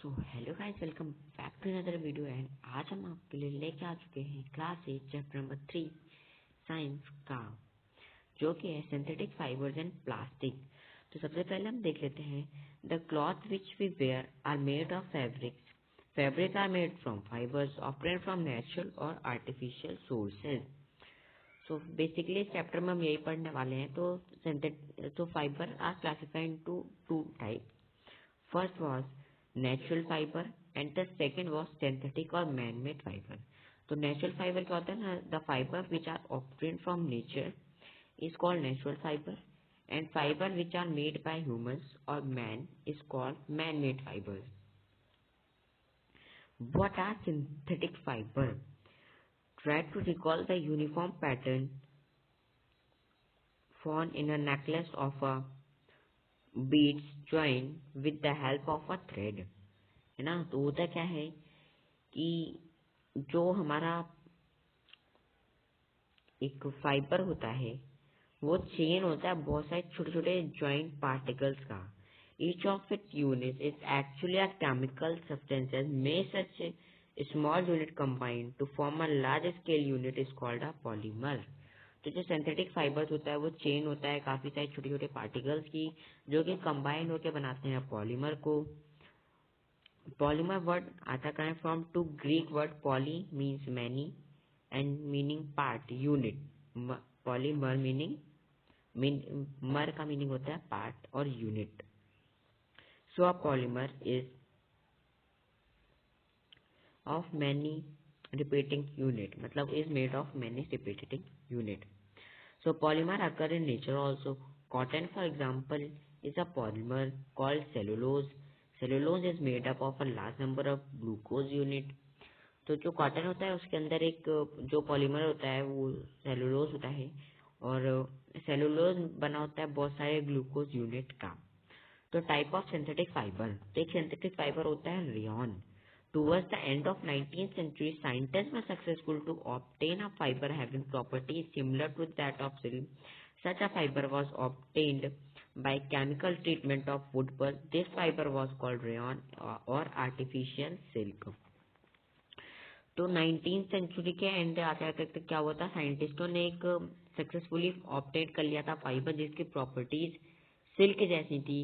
So hello guys, welcome back to another video. And आज हम आपके लिए लेके आ चुके हैं क्लास 8 चैप्टर नंबर 3 साइंस का, जो कि है सिंथेटिक फाइबर्स एंड प्लास्टिक। तो सबसे पहले हम देख लेते हैं the cloth which we wear are made of fabrics. Fabric are made from fibres obtain from natural और आर्टिफिशियल सोर्सेज। सो बेसिकली इस चैप्टर में हम यही पढ़ने वाले हैं। तो fibre are classified into two type. First was natural fiber and the second was synthetic or man-made fiber. तो natural fiber क्या होता है ना, the fiber which are obtained from nature is called natural fiber and fiber which are made by humans or man is called man-made fibers. What are synthetic fiber? Try to recall the uniform pattern found in a necklace of a beads joined with the help of a thread. है ना। तो होता क्या है कि जो हमारा एक फाइबर होता है वो चेन होता है बहुत सारे छोटे छोटे ज्वाइंट पार्टिकल्स का। Each of it unit is actually a chemical substances may such small unit combined to form a large scale unit is called a polymer. तो जो सिंथेटिक फाइबर्स होता है वो चेन होता है काफी सारे छोटे छोटे पार्टिकल्स की, जो कि कंबाइन होकर बनाते हैं पॉलीमर को। पॉलीमर वर्ड आता है from to Greek word poly means many and meaning part unit. Polymer meaning mer का मीनिंग होता है पार्ट और unit. So a polymer is of many repeating unit, मतलब is made of many repeating unit. So polymer occur in nature also. Cotton for example is a polymer called cellulose. Cellulose is made up of a large number of glucose unit. तो जो cotton होता है उसके अंदर एक जो polymer होता है वो सेलुलोज होता है, और सेलुलोज बना होता है बहुत सारे ग्लूकोज यूनिट का। तो टाइप ऑफ सिंथेटिक फाइबर, तो एक सिंथेटिक फाइबर होता है rayon. Towards the end of 19th century, scientists were successful to obtain a fiber having properties similar to that of silk. Such a fiber was obtained by chemical treatment of wood pulp. This fiber was called rayon or artificial silk. तो 19th century के and आते आते तक क्या हुआ था, साइंटिस्टों ने एक सक्सेसफुली ऑब्टेन कर लिया था फाइबर जिसकी प्रॉपर्टीज सिल्क जैसी थी,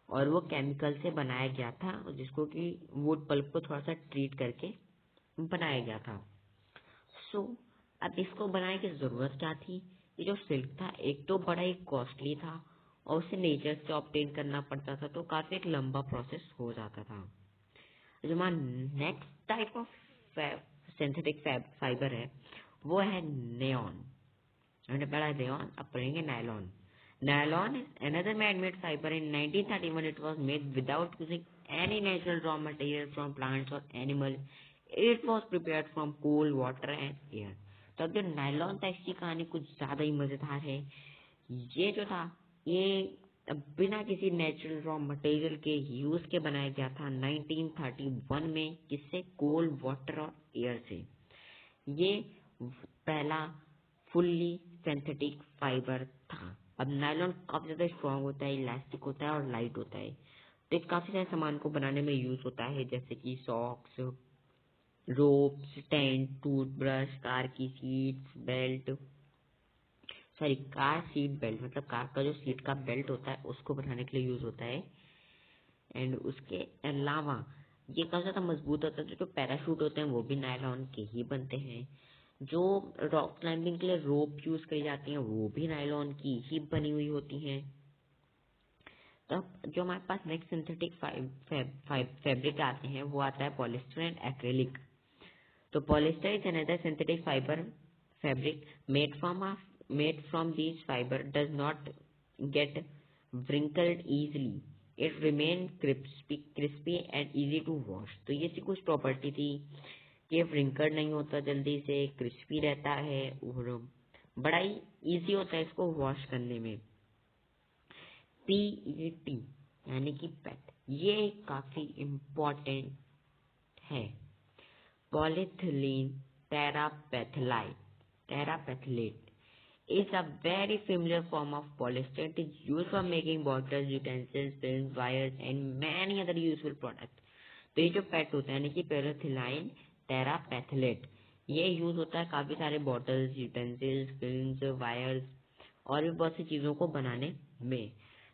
और वो केमिकल से बनाया गया था जिसको कि वुड पल्प को थोड़ा सा ट्रीट करके बनाया गया था। सो अब इसको बनाने की जरूरत क्या थी। ये जो सिल्क था एक तो बड़ा ही कॉस्टली था और उसे नेचर से ऑब्टेन करना पड़ता था, तो काफी एक लंबा प्रोसेस हो जाता था। जो हमारा next type of synthetic fibre है वो है नेऑन। हमने पढ़ा रेयॉन, अब पढ़ेंगे nylon. Nylon is another man-made fiber. In 1931, it was made without using any natural raw material from plants or animals. It was prepared from coal, water and air. तो अब जो नायलॉन था इसकी कहानी कुछ ज्यादा ही मजेदार है। ये जो था ये बिना किसी नेचुरल रॉ मटेरियल के यूज के बनाया गया था 1931 में, किससे, कोल, वाटर और एयर से। ये पहला फुल्ली सिंथेटिक फाइबर था। अब नायलॉन काफी ज्यादा स्ट्रॉन्ग होता है, इलास्टिक होता है और लाइट होता है। तो काफी सारे सामान को बनाने में यूज होता है, जैसे कि socks, ropes, tent, toothbrush, car की seats belt, sorry car seat belt, मतलब कार का जो सीट का बेल्ट होता है उसको बनाने के लिए यूज होता है। एंड उसके अलावा ये काफी ज्यादा मजबूत होता है। जो पैराशूट होते हैं वो भी नायलॉन के ही बनते हैं। जो रॉक क्लाइंबिंग के लिए रोप यूज करी जाती हैं वो भी नायलॉन की ही बनी हुई होती हैं। तो जो हमारे पास नेक्स्ट सिंथेटिक फैब्रिक आते हैं वो आता है पॉलिस्टर एंड एक्रेलिक। तो polyester is another synthetic fibre fabric made from this fibre does not gate wrinkled easily. It remain crispy and easy to wash. तो ये सी कुछ प्रॉपर्टी थी कि व्रिंकल्ड नहीं होता, जल्दी से क्रिस्पी रहता है और बड़ा ही इजी होता है इसको वॉश करने में। PET यानी कि पेट, ये काफी इम्पोर्टेंट है। Polyethylene terephthalate, is a very familiar form of polyester. It is used for making bottles, utensils, films, wires and many other useful products. तो ये जो पेट होता है यानी कि पेरोथिलाइन टेरापेथलेट, ये यूज होता है काफी सारे बॉटल्स, यूटेंसिल्स, फिल्म्स, वायर्स और भी बहुत सी चीजों को बनाने में।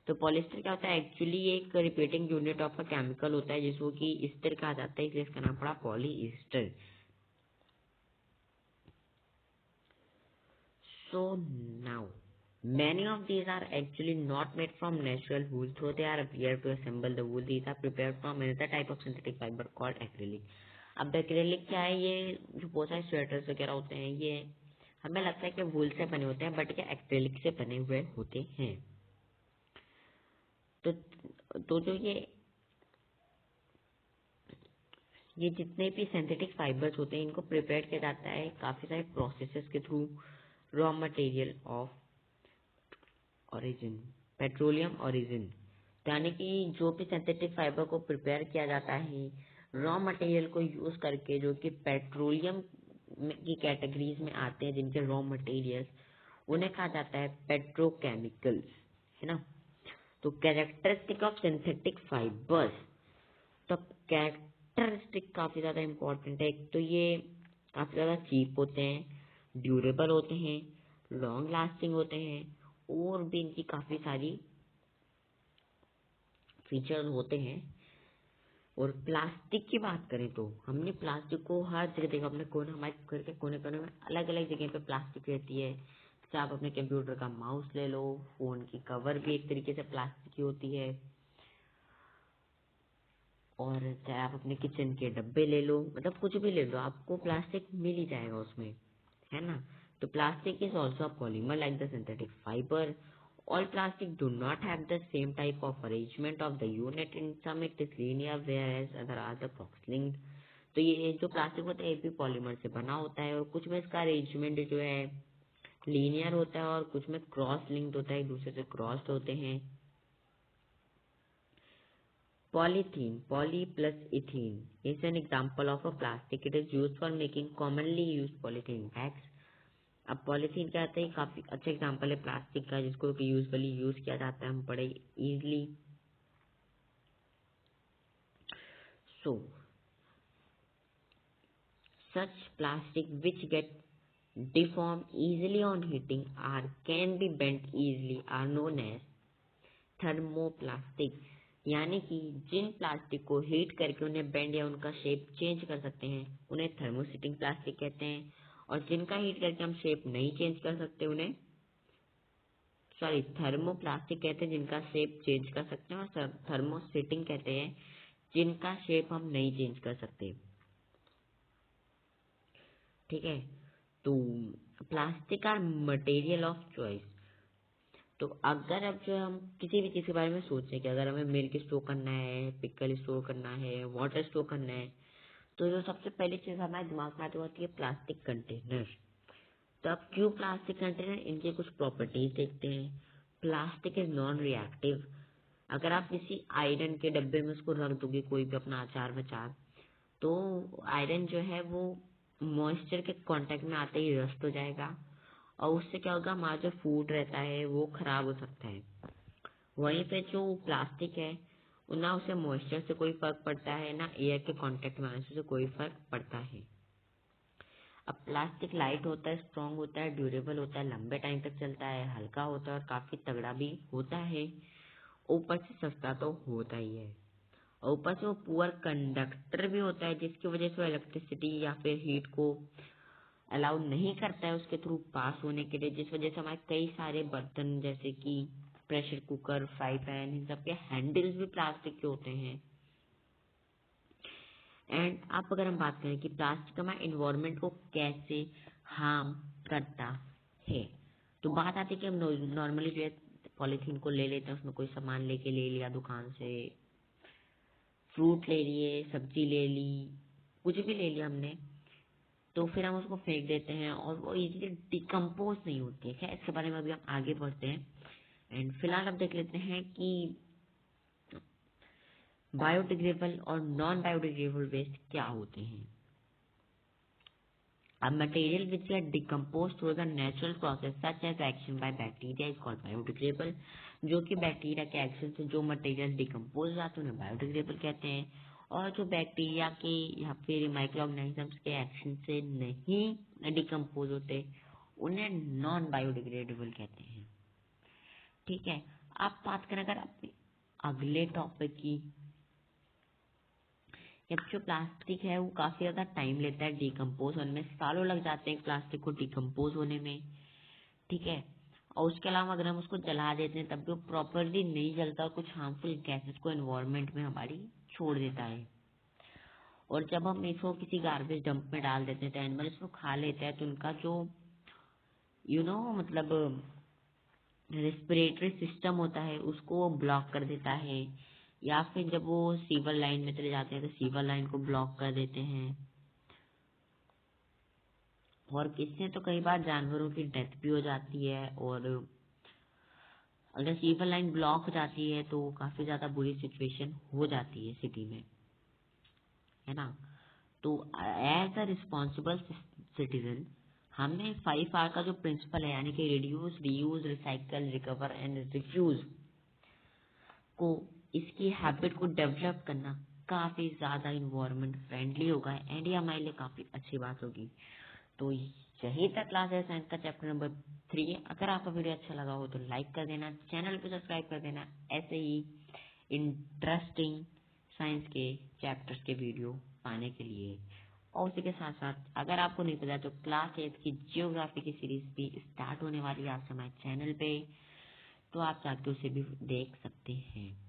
तो पॉलिस्टर क्या होता है, एक्चुअली एक repeating unit of a chemical होता है जिसको कि ईस्टर कहा जाता है, इसलिए इसका नाम पड़ा पॉलीईस्टर। So now, many of these are actually not made from natural wool, though they are appear to assemble the wool. These are prepared from another type of synthetic fiber called acrylic. अब acrylic क्या है, ये जो बहुत सारे sweaters वगैरह होते हैं ये हमें लगता है कि वूल से बने होते हैं, बट ये एक्रेलिक से बने हुए होते हैं। तो जो ये जितने भी सिंथेटिक फाइबर्स होते हैं इनको प्रिपेयर किया जाता है काफी सारे प्रोसेसेस के through. Raw material of origin, petroleum origin, यानी कि जो भी सिंथेटिक फाइबर को प्रिपेयर किया जाता है रॉ मटेरियल को यूज करके, जो कि पेट्रोलियम की कैटेगरीज में आते हैं, जिनके रॉ मटेरियल्स उन्हें कहा जाता है पेट्रोकेमिकल्स, है ना। तो कैरेक्टरिस्टिक ऑफ सिंथेटिक फाइबर्स, तो कैरेक्टरिस्टिक काफी ज्यादा इम्पोर्टेंट है। एक तो ये काफी ज्यादा चीप होते हैं, ड्यूरेबल होते हैं, लॉन्ग लास्टिंग होते हैं और भी इनकी काफी सारी फीचर्स होते हैं। और प्लास्टिक की बात करें तो हमने प्लास्टिक को हर जगह देखा, अपने कोने, हमारे घर के कोने कोने में अलग अलग जगह पे प्लास्टिक रहती है। चाहे आप अपने कंप्यूटर का माउस ले लो, फोन की कवर भी एक तरीके से प्लास्टिक की होती है, और चाहे आप अपने किचन के डब्बे ले लो, मतलब कुछ भी ले लो, आपको प्लास्टिक मिल ही जाएगा उसमें, है ना। तो plastic is also a polymer like the synthetic fibre. All plastic do not have the same type of arrangement of the unit. In some it is linear whereas other are the cross-linked. तो ये जो plastic होता है ये भी polymer से बना होता है और कुछ में इसका अरेंजमेंट जो है लीनियर होता है और कुछ में क्रॉस लिंक्ड होता है, एक दूसरे से क्रॉस्ड होते हैं। Polythene, poly plus ethene, is an example of a plastic. It is used for making commonly used polythene bags. अब पॉलीथीन क्या आता है, काफी अच्छा एग्जांपल है प्लास्टिक का जिसको यूजुअली यूज किया जाता है हम बड़े easily. So such plastic which get deform easily on heating or can be bent easily are known as thermoplastic, यानी कि जिन प्लास्टिक को हीट करके उन्हें बेंड या उनका शेप चेंज कर सकते हैं उन्हें थर्मोसेटिंग प्लास्टिक कहते हैं, और जिनका हीट करके हम शेप नहीं चेंज कर सकते उन्हें थर्मोप्लास्टिक कहते हैं, जिनका शेप चेंज कर सकते हैं, और थर्मोसेटिंग कहते हैं जिनका शेप हम नहीं चेंज कर सकते। ठीक है, तो plastic are material of choice. तो अगर अब जो हम किसी भी चीज के बारे में सोचें कि अगर हमें मिल्क स्टोर करना है, पिकल स्टोर करना है, वाटर स्टोर करना है, तो जो सबसे पहली चीज हमारे दिमाग में आती होती है प्लास्टिक कंटेनर। तो अब क्यों प्लास्टिक कंटेनर, इनके कुछ प्रॉपर्टीज देखते हैं। Plastic is non reactive. अगर आप किसी आयरन के डब्बे में उसको रख दोगे, कोई भी अपना अचार वचार, तो आयरन जो है वो मॉइस्चर के कांटेक्ट में आते ही रस्ट हो जाएगा और उससे क्या होगा, हमारा जो फूड रहता है वो खराब हो सकता है। वहीं पे जो प्लास्टिक है ना उसे मॉइस्चर से कोई फर्क पड़ता है ना एयर के कांटेक्ट में आने से कोई फर्क पड़ता है। अब प्लास्टिक लाइट होता है, स्ट्रॉन्ग होता है, ड्यूरेबल होता है, लंबे टाइम तक चलता है, हल्का होता है और काफी तगड़ा भी होता है। ऊपर से सस्ता तो होता ही है और ऊपर से वो पुअर कंडक्टर भी होता है, जिसकी वजह से वो इलेक्ट्रिसिटी या फिर हीट को अलाउ नहीं करता है उसके थ्रू पास होने के लिए, जिस वजह से हमारे कई सारे बर्तन जैसे कि प्रेशर कुकर, फ्राई पैन, इन सब के हैंडल्स भी प्लास्टिक के होते हैं। एंड आप अगर हम बात करें कि प्लास्टिक हमारे इन्वायरमेंट को कैसे हार्म करता है, तो बात आती है कि हम नॉर्मली जो है पॉलीथीन को ले लेते हैं, उसमें कोई सामान लेके ले लिया दुकान से, फ्रूट ले लिए, सब्जी ले ली, कुछ भी ले लिया हमने, तो फिर हम उसको फेंक देते हैं और वो इजीली डिकम्पोज नहीं होती है। खैर इसके बारे में अभी हम आगे बढ़ते हैं। एंड फिलहाल अब देख लेते हैं कि बायोडिग्रेडेबल और नॉन बायोडिग्रेडेबल वेस्ट क्या होते हैं। A material which get decomposed through the natural process such as action by bacteria is called biodegradable। जो कि बैक्टीरिया के एक्शन से जो मटेरियल डिकम्पोज जाते हैं उन्हें बायोडिग्रेडेबल कहते हैं, और जो बैक्टीरिया के या फिर माइक्रो ऑर्गेनिजम्स के एक्शन से नहीं डिकम्पोज होते उन्हें नॉन बायोडिग्रेडेबल कहते हैं। ठीक है, अब बात करें अगर अपने अगले टॉपिक की। अब जो प्लास्टिक है वो काफी ज्यादा टाइम लेता है डिकम्पोज होने में, सालों लग जाते हैं प्लास्टिक को डिकम्पोज होने में। ठीक है, और उसके अलावा अगर हम उसको जला देते हैं तब भी वो प्रॉपरली नहीं जलता और कुछ हार्मफुल गैसेस को एनवायरनमेंट में हमारी छोड़ देता है। और जब हम इसको किसी गार्बेज डंप में डाल देते हैं तो एनिमल इसको खा लेते हैं, तो उनका जो मतलब रेस्पिरेटरी सिस्टम होता है उसको वो ब्लॉक कर देता है, या फिर जब वो सीवर लाइन में चले जाते हैं तो सीवर लाइन को ब्लॉक कर देते हैं। और किससे तो कई बार जानवरों की डेथ भी हो जाती है, और अगर सीवर लाइन ब्लॉक हो जाती है तो काफी ज्यादा बुरी सिचुएशन हो जाती है सिटी में, है ना। तो एज अ रिस्पॉन्सिबल सिटीजन हमें 5R का जो प्रिंसिपल है यानी कि reduce, reuse, recycle, recover and refuse को, इसकी हैबिट को डेवलप करना काफी ज्यादा इन्वायरमेंट फ्रेंडली होगा एंड ये हमारे लिए काफी अच्छी बात होगी। तो यही था क्लास है साइंस का चैप्टर नंबर 3। अगर आपका वीडियो अच्छा लगा हो तो लाइक कर देना, चैनल को सब्सक्राइब कर देना ऐसे ही इंटरेस्टिंग साइंस के चैप्टर्स के वीडियो पाने के लिए। और उसी के साथ साथ अगर आपको नहीं पता तो क्लास 8 की जियोग्राफी की सीरीज भी स्टार्ट होने वाली है आपसे हमारे चैनल पे, तो आप जाके उसे भी देख सकते हैं।